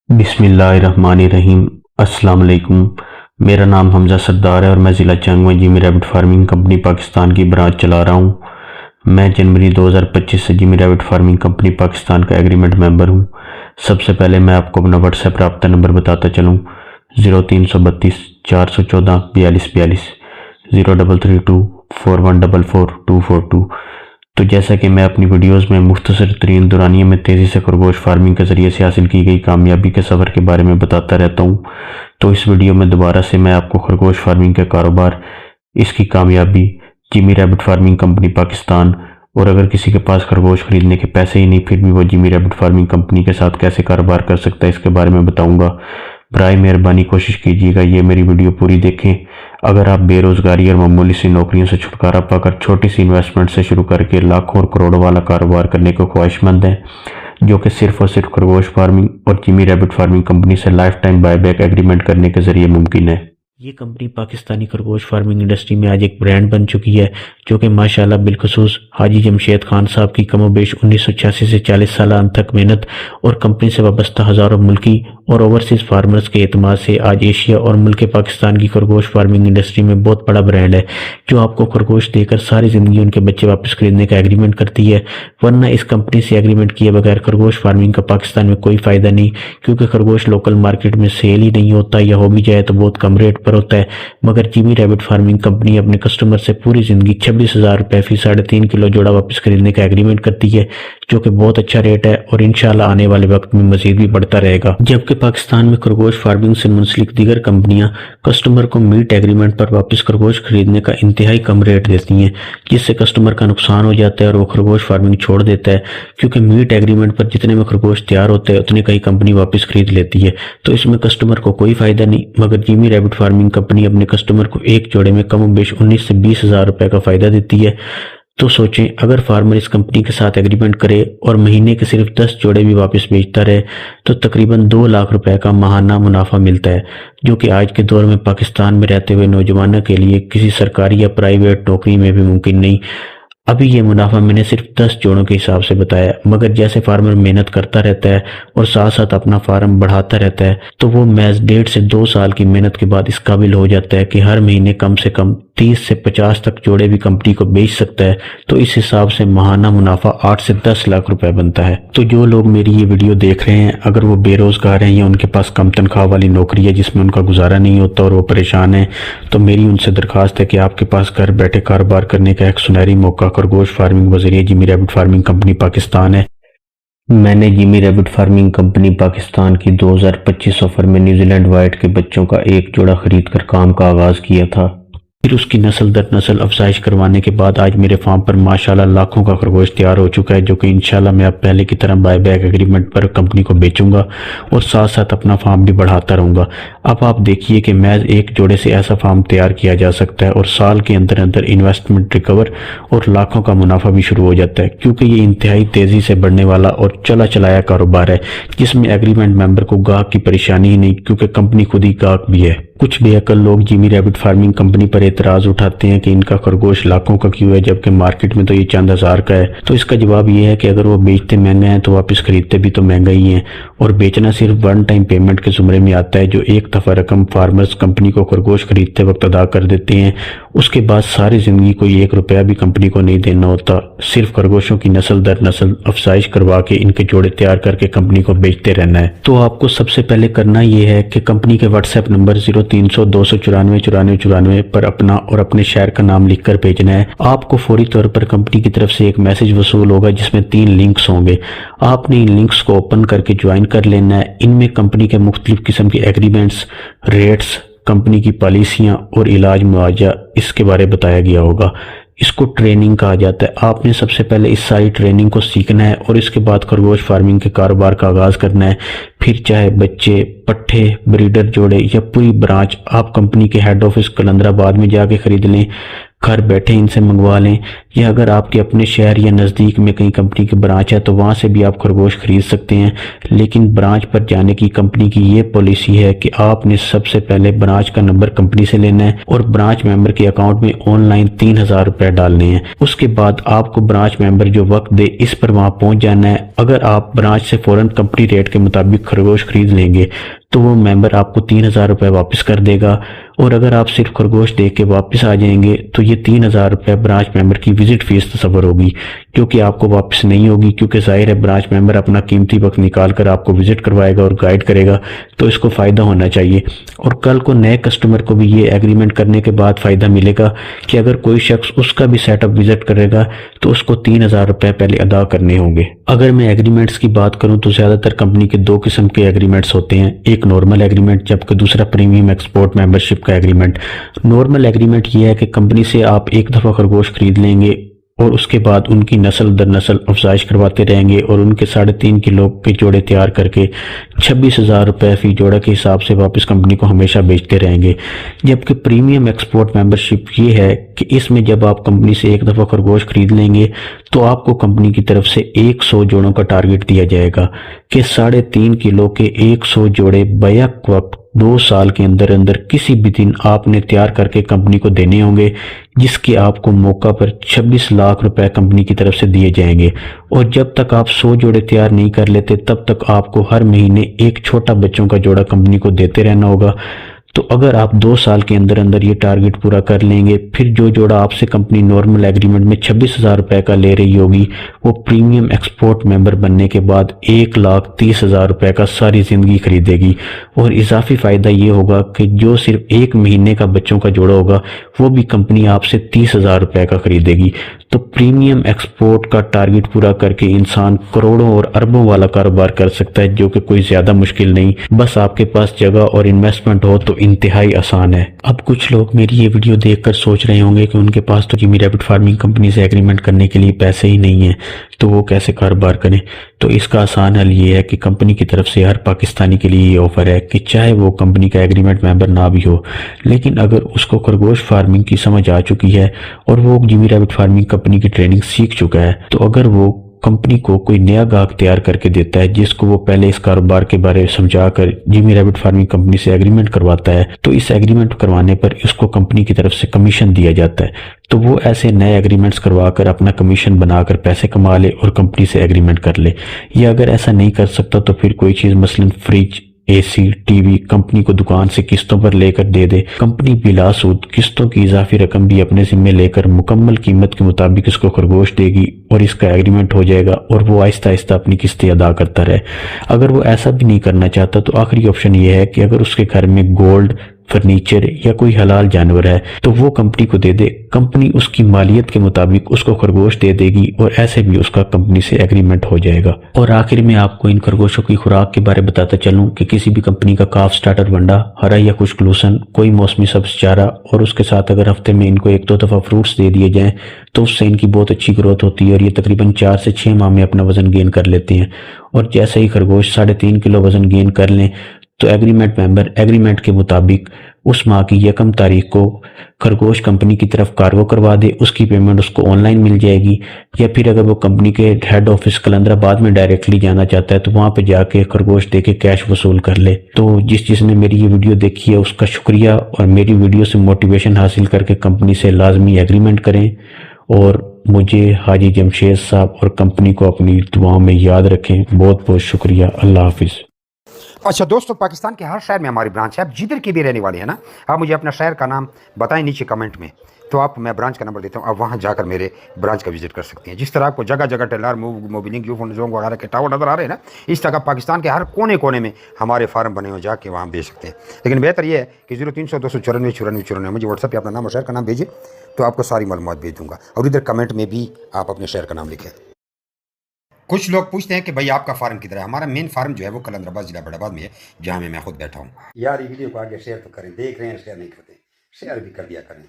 बिस्मिल्लाहिर्रहमानिर्रहीम। अस्सलाम वालेकुम। मेरा नाम हमजा सरदार है और मैं ज़िला चंग में Jimmy rabbit farming company Pakistan की ब्रांच चला रहा हूँ। मैं जनवरी 2025 से Jimmy rabbit farming company Pakistan का एग्रीमेंट मेंबर हूँ। सबसे पहले मैं आपको अपना व्हाट्सएप रब्ता नंबर बताता चलूँ 0332 414 4242 0332 4144 242। तो जैसा कि मैं अपनी वीडियोस में मुख्तसर तरीन दुरानिये में तेज़ी से खरगोश फार्मिंग के ज़रिए से हासिल की गई कामयाबी के सफ़र के बारे में बताता रहता हूँ, तो इस वीडियो में दोबारा से मैं आपको खरगोश फार्मिंग के कारोबार, इसकी कामयाबी, Jimmy rabbit farming company Pakistan और अगर किसी के पास खरगोश खरीदने के पैसे ही नहीं फिर भी वो जिमी रैबिट फार्मिंग कंपनी के साथ कैसे कारोबार कर सकता है इसके बारे में बताऊंगा। बराए मेहरबानी कोशिश कीजिएगा ये मेरी वीडियो पूरी देखें। अगर आप बेरोजगारी और मामूली सी नौकरियों से छुटकारा पाकर छोटी सी इन्वेस्टमेंट से शुरू करके लाखों और करोड़ों वाला कारोबार करने को ख्वाहिशमंद हैं, जो कि सिर्फ और सिर्फ खरगोश फार्मिंग और जिमी रैबिट फार्मिंग कंपनी से लाइफ टाइम बायबैक एग्रीमेंट करने के जरिए मुमकिन है। ये कंपनी पाकिस्तानी खरगोश फार्मिंग इंडस्ट्री में आज एक ब्रांड बन चुकी है, जो कि माशाल्लाह बिलखुसूस हाजी जमशेद खान साहब की कमोबेश 1986 से 40 साल तक मेहनत और कंपनी से वाबस्ता हज़ारों मुल्की और ओवरसीज फार्मर्स के एतमाद से आज एशिया और मुल्क पाकिस्तान की खरगोश फार्मिंग इंडस्ट्री में बहुत बड़ा ब्रांड है, जो आपको खरगोश देकर सारी ज़िंदगी उनके बच्चे वापस खरीदने का एग्रीमेंट करती है। वरना इस कंपनी से एग्रीमेंट किए बगैर खरगोश फार्मिंग का पाकिस्तान में कोई फ़ायदा नहीं, क्योंकि खरगोश लोकल मार्केट में सेल ही नहीं होता या हो भी जाए तो बहुत कम रेट पर होता है। मगर जिमी रैबिट फार्मिंग कंपनी अपने कस्टमर से पूरी ज़िंदगी 26,000 रुपये फी 3.5 किलो जोड़ा वापस खरीदने का एग्रीमेंट करती है, जो कि बहुत अच्छा रेट है और इंशाल्लाह आने वाले वक्त में मजीद भी बढ़ता रहेगा। जबकि पाकिस्तान में खरगोश फार्मिंग से मुंसलिक दीगर कंपनियां कस्टमर को मीट एग्रीमेंट पर वापस खरगोश खरीदने का इंतहाई कम रेट देती हैं, जिससे कस्टमर का नुकसान हो जाता है और वो खरगोश फार्मिंग छोड़ देता है, क्योंकि मीट एग्रीमेंट पर जितने में खरगोश तैयार होते हैं उतने का ही कंपनी वापस खरीद लेती है। तो इसमें कस्टमर को कोई फायदा नहीं। मगर जिमी रैबिट फार्मिंग कंपनी अपने कस्टमर को एक जोड़े में कमोबेश 19 से 20,000 रुपए का फायदा देती है। तो सोचें, अगर फार्मर इस कंपनी के साथ एग्रीमेंट करे और महीने के सिर्फ 10 जोड़े भी वापस बेचता रहे तो तकरीबन 2 लाख रुपए का माहाना मुनाफा मिलता है, जो कि आज के दौर में पाकिस्तान में रहते हुए नौजवानों के लिए किसी सरकारी या प्राइवेट नौकरी में भी मुमकिन नहीं। अभी ये मुनाफा मैंने सिर्फ 10 जोड़ों के हिसाब से बताया, मगर जैसे फार्मर मेहनत करता रहता है और साथ साथ अपना फार्म बढ़ाता रहता है तो वो महज 1.5 से 2 साल की मेहनत के बाद इस काबिल हो जाता है कि हर महीने कम से कम 30 से 50 तक जोड़े भी कंपनी को बेच सकता है। तो इस हिसाब से माहाना मुनाफा 8 से 10 लाख रुपए बनता है। तो जो लोग मेरी ये वीडियो देख रहे हैं, अगर वो बेरोजगार हैं या उनके पास कम तनख्वाह वाली नौकरी है जिसमें उनका गुजारा नहीं होता और वो परेशान है, तो मेरी उनसे दरखास्त है कि आपके पास घर बैठे कारोबार करने का एक सुनहरी मौका खरगोश फार्मिंग वज़रिए Jimmy rabbit farming company Pakistan है। मैंने Jimmy rabbit farming company Pakistan की 2025 ऑफर में न्यूजीलैंड वाइट के बच्चों का एक जोड़ा खरीद कर काम का आगाज किया था। फिर उसकी नस्ल दर नस्ल अफजाइश करवाने के बाद आज मेरे फार्म पर माशाल्लाह लाखों का खरगोश तैयार हो चुका है, जो कि इंशाल्लाह मैं अब पहले की तरह बायबैक एग्रीमेंट पर कंपनी को बेचूंगा और साथ साथ अपना फार्म भी बढ़ाता रहूंगा। अब आप देखिए कि महज एक जोड़े से ऐसा फार्म तैयार किया जा सकता है और साल के अंदर अंदर इन्वेस्टमेंट रिकवर और लाखों का मुनाफा भी शुरू हो जाता है, क्योंकि ये इंतहाई तेजी से बढ़ने वाला और चला चलाया कारोबार है, जिसमें एग्रीमेंट मेंबर को गाहक की परेशानी ही नहीं, क्योंकि कंपनी खुद ही गाहक भी है। कुछ बेअकल लोग जिमी रैबिट फार्मिंग कंपनी पर एतराज उठाते हैं कि इनका खरगोश लाखों का क्यों है जबकि मार्केट में तो ये चंद हज़ार का है। तो इसका जवाब ये है कि अगर वो बेचते महंगा हैं तो वापस खरीदते भी तो महंगा ही हैं, और बेचना सिर्फ वन टाइम पेमेंट के जुमरे में आता है, जो एक दफ़ा रकम फार्मर्स कंपनी को खरगोश खरीदते वक्त अदा कर देते हैं। उसके बाद सारी जिंदगी कोई 1 रुपया भी कंपनी को नहीं देना होता। सिर्फ खरगोशों की नस्ल दर नस्ल अफजाइश करवा के इनके जोड़े तैयार करके कंपनी को बेचते रहना है। तो आपको सबसे पहले करना यह है कि कंपनी के व्हाट्सएप नंबर 0300 294 94 94 पर अपना और अपने शहर का नाम लिखकर भेजना है। आपको फौरी तौर पर कंपनी की तरफ से एक मैसेज वसूल होगा जिसमें 3 लिंक्स होंगे। आपने इन लिंक्स को ओपन करके ज्वाइन कर लेना है। इनमें कंपनी के मुख्तलिफ किस्म के एग्रीमेंट्स, रेट्स, कंपनी की पॉलिसियां और इलाज मुआवजा इसके बारे बताया गया होगा। इसको ट्रेनिंग कहा जाता है। आपने सबसे पहले इस सारी ट्रेनिंग को सीखना है और इसके बाद खरगोश फार्मिंग के कारोबार का आगाज करना है। फिर चाहे बच्चे, पट्ठे, ब्रीडर जोड़े या पूरी ब्रांच आप कंपनी के हेड ऑफिस कलंदराबाद में जाके खरीद लें, घर बैठे इनसे मंगवा लें, या अगर आपके अपने शहर या नज़दीक में कहीं कंपनी की ब्रांच है तो वहाँ से भी आप खरगोश खरीद सकते हैं। लेकिन ब्रांच पर जाने की कंपनी की ये पॉलिसी है कि आपने सबसे पहले ब्रांच का नंबर कंपनी से लेना है और ब्रांच मेंबर के अकाउंट में ऑनलाइन 3,000 रुपए डालने हैं। उसके बाद आपको ब्रांच मेंबर जो वक्त दे इस पर वहां पहुंच जाना है। अगर आप ब्रांच से फौरन कंपनी रेट के मुताबिक खरगोश खरीद लेंगे तो वो मेंबर आपको 3,000 रुपए वापस कर देगा, और अगर आप सिर्फ खरगोश दे के वापस आ जाएंगे तो ये 3,000 रुपए ब्रांच मेंबर की विजिट फीस तस्वर होगी, जो कि आपको वापस नहीं होगी, क्योंकि जाहिर है ब्रांच मेंबर अपना कीमती वक्त निकाल कर आपको विजिट करवाएगा और गाइड करेगा, तो इसको फायदा होना चाहिए। और कल को नए कस्टमर को भी ये एग्रीमेंट करने के बाद फायदा मिलेगा कि अगर कोई शख्स उसका भी सेटअप विजिट करेगा तो उसको 3,000 रुपए पहले अदा करने होंगे। अगर मैं एग्रीमेंट्स की बात करूं तो ज्यादातर कंपनी के दो किस्म के एग्रीमेंट्स होते हैं, एक नॉर्मल एग्रीमेंट जबकि दूसरा प्रीमियम एक्सपोर्ट मेंबरशिप का एग्रीमेंट। नॉर्मल एग्रीमेंट ये है कि कंपनी से आप एक दफा खरगोश खरीद लेंगे और उसके बाद उनकी नस्ल दर नस्ल अफजाइश करवाते रहेंगे और उनके 3.5 किलो के जोड़े तैयार करके 26,000 रुपए फी जोड़ा के हिसाब से वापस कंपनी को हमेशा बेचते रहेंगे। जबकि प्रीमियम एक्सपोर्ट मेंबरशिप ये है कि इसमें जब आप कंपनी से एक दफा खरगोश खरीद लेंगे तो आपको कंपनी की तरफ से 100 जोड़ों का टारगेट दिया जाएगा कि 3.5 किलो के 100 जोड़े बैक वक्त 2 साल के अंदर अंदर किसी भी दिन आपने तैयार करके कंपनी को देने होंगे, जिसके आपको मौका पर 26 लाख रुपए कंपनी की तरफ से दिए जाएंगे। और जब तक आप 100 जोड़े तैयार नहीं कर लेते तब तक आपको हर महीने एक छोटा बच्चों का जोड़ा कंपनी को देते रहना होगा। तो अगर आप 2 साल के अंदर अंदर ये टारगेट पूरा कर लेंगे, फिर जो जोड़ा आपसे कंपनी नॉर्मल एग्रीमेंट में 26,000 रुपए का ले रही होगी वो प्रीमियम एक्सपोर्ट मेंबर बनने के बाद 1,30,000 रुपए का सारी जिंदगी खरीदेगी। और इजाफी फायदा ये होगा कि जो सिर्फ 1 महीने का बच्चों का जोड़ा होगा वो भी कंपनी आपसे 30,000 रुपए का खरीदेगी। तो प्रीमियम एक्सपोर्ट का टारगेट पूरा करके इंसान करोड़ों और अरबों वाला कारोबार कर सकता है, जो कि कोई ज्यादा मुश्किल नहीं, बस आपके पास जगह और इन्वेस्टमेंट हो तो इंतहाई आसान है। अब कुछ लोग मेरी ये वीडियो देखकर सोच रहे होंगे कि उनके पास तो जिमी रैबिट फार्मिंग कंपनी से एग्रीमेंट करने के लिए पैसे ही नहीं है, तो वो कैसे कारोबार करें। तो इसका आसान हल ये है कि कंपनी की तरफ से हर पाकिस्तानी के लिए ये ऑफर है कि चाहे वो कंपनी का एग्रीमेंट मेंबर ना भी हो, लेकिन अगर उसको खरगोश फार्मिंग की समझ आ चुकी है और वो जिमी रैबिट फार्मिंग कंपनी की ट्रेनिंग सीख चुका है, तो अगर वो कंपनी को कोई नया गाहक तैयार करके देता है जिसको वो पहले इस कारोबार के बारे में समझाकर जिमी रैबिट फार्मिंग कंपनी से एग्रीमेंट करवाता है, तो इस एग्रीमेंट करवाने पर उसको कंपनी की तरफ से कमीशन दिया जाता है। तो वो ऐसे नए एग्रीमेंट्स करवाकर अपना कमीशन बनाकर पैसे कमा ले और कंपनी से एग्रीमेंट कर ले। या अगर ऐसा नहीं कर सकता तो फिर कोई चीज मसलन फ्रिज, एसी, टीवी कंपनी को दुकान से किस्तों पर लेकर दे दे। कंपनी बिला सूद किस्तों की इजाफी रकम भी अपने जिम्मे लेकर मुकम्मल कीमत के मुताबिक इसको खरगोश देगी और इसका एग्रीमेंट हो जाएगा और वो आहिस्ता आहिस्ता अपनी किस्तें अदा करता रहे। अगर वो ऐसा भी नहीं करना चाहता तो आखिरी ऑप्शन ये है कि अगर उसके घर में गोल्ड, फर्नीचर या कोई हलाल जानवर है तो वो कंपनी को दे दे, कंपनी उसकी मालियत के मुताबिक उसको खरगोश दे देगी और ऐसे भी उसका कंपनी से एग्रीमेंट हो जाएगा। और आखिर में आपको इन खरगोशों की खुराक के बारे बताता चलूं कि किसी भी कंपनी का काफ स्टार्टर वंडा, हरा या कुछ ग्लूसन, कोई मौसमी सब्ज चारा और उसके साथ अगर हफ्ते में इनको 1-2 दफा फ्रूट्स दे दिए जाएं तो उससे इनकी बहुत अच्छी ग्रोथ होती है और ये तकरीबन 4 से 6 माह में अपना वजन गेन कर लेते हैं। और जैसे ही खरगोश 3.5 किलो वजन गेन कर लें तो एग्रीमेंट मेंबर एग्रीमेंट के मुताबिक उस माह की 1 तारीख को खरगोश कंपनी की तरफ कार्गो करवा दे, उसकी पेमेंट उसको ऑनलाइन मिल जाएगी। या फिर अगर वो कंपनी के हेड ऑफिस कलंदराबाद में डायरेक्टली जाना चाहता है तो वहां पे जाके खरगोश देके कैश वसूल कर ले। तो जिसने मेरी ये वीडियो देखी है उसका शुक्रिया, और मेरी वीडियो से मोटिवेशन हासिल करके कंपनी से लाजमी एग्रीमेंट करें और मुझे हाजी जमशेद साहब और कंपनी को अपनी दुआओं में याद रखें। बहुत बहुत शुक्रिया। अल्लाह हाफिज। अच्छा दोस्तों, पाकिस्तान के हर शहर में हमारी ब्रांच है। आप जिधर की भी रहने वाले हैं ना, आप मुझे अपना शहर का नाम बताएं नीचे कमेंट में, तो आप मैं ब्रांच का नंबर देता हूँ, आप वहाँ जाकर मेरे ब्रांच का विजिट कर सकते हैं। जिस तरह आपको जगह जगह टेलर मोबिलिंग जोंग वगैरह के टावर नजर आ रहे हैं ना, इस तरह पाकिस्तान के हर कोने कोने में हमारे फार्म बने हो, जाके वहाँ बेच सकते हैं। लेकिन बेहतर यह है कि 0300 294 94 94 मुझे व्हाट्सएप पर अपना नाम और शहर का नाम भेजिए, तो आपको सारी मालूमात भेज दूँगा। और इधर कमेंट में भी आप अपने शहर का नाम लिखें। कुछ लोग पूछते हैं कि भाई आपका फार्म किधर है। हमारा मेन फार्म जो है वो कलंदराबाद जिला बड़ाबाद में है, जहाँ मैं खुद बैठा हूँ। यार ये वीडियो को आगे शेयर तो करें, देख रहे हैं शेयर नहीं करते, शेयर भी कर दिया करें।